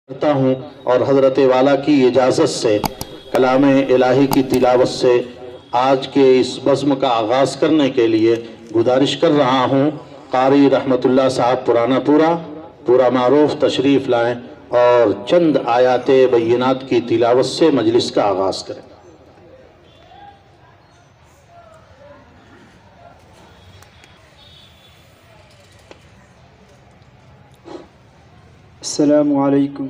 करता हूँ और हज़रत वाला की इजाज़त से कलाम इलाही की तिलावत से आज के इस बज़्म का आगाज़ करने के लिए गुजारिश कर रहा हूँ। कारी रहमतुल्लाह साहब पुराना पूरा मारूफ तशरीफ़ लाएँ और चंद आयात बय्यिनात की तिलावत से मजलिस का आगाज़ करें। अस्सलामु अलैकुम।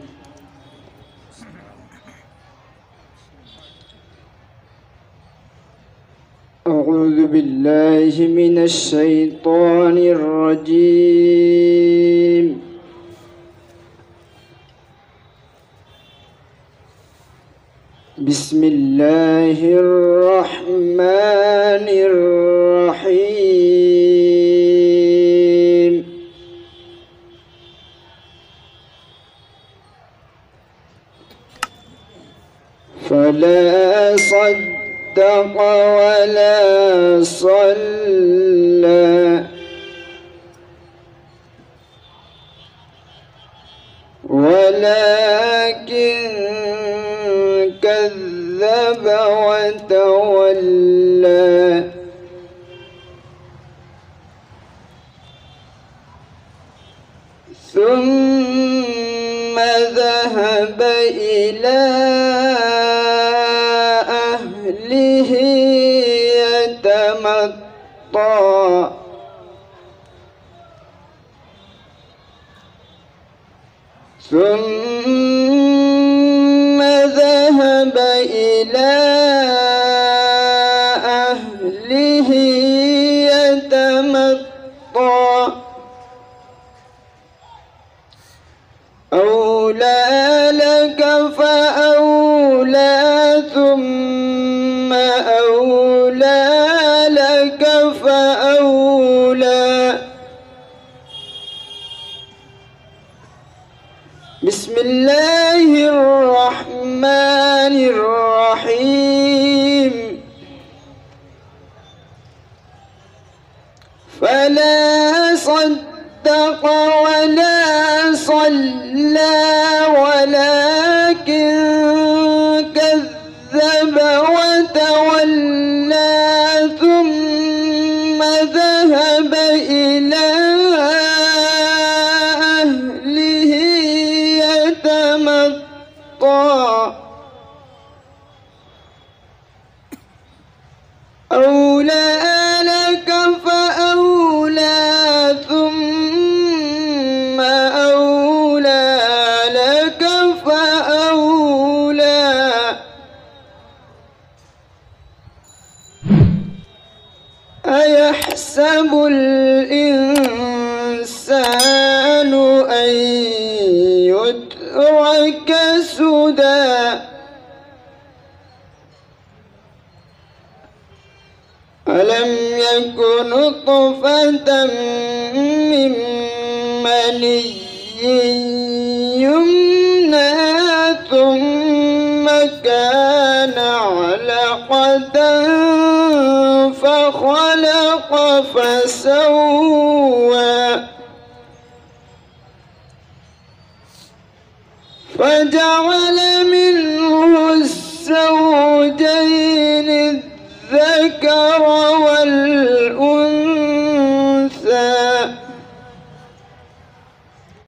अऊज़ु बिल्लाहि मिनश शैतानिर रजीम। बिस्मिल्लाहिर रहमानिर रहीम। फला सद्दक़ वला सल्ला वलाकिन कज़्ज़ब वतवल्ला। सुम्मा ज़हब इला अहलिही यतमत्ता। सुम्मा ज़हब इला अहलिही यतमत्ता। أولى لك فأولى ثم أولى لك فأولى. بسم الله الرحمن الرحيم. فلا صدق ولا صلى ولكن كذب وتولى ثم ذهب إلى أهله يتمطى. أولى لك فأولى ثم أولى لك فأولى. أيحسب الإنسان أن يترك سدى. ألم يكن نطفة من مني يمنى ثم كان علقة فخلق فسوى فجعل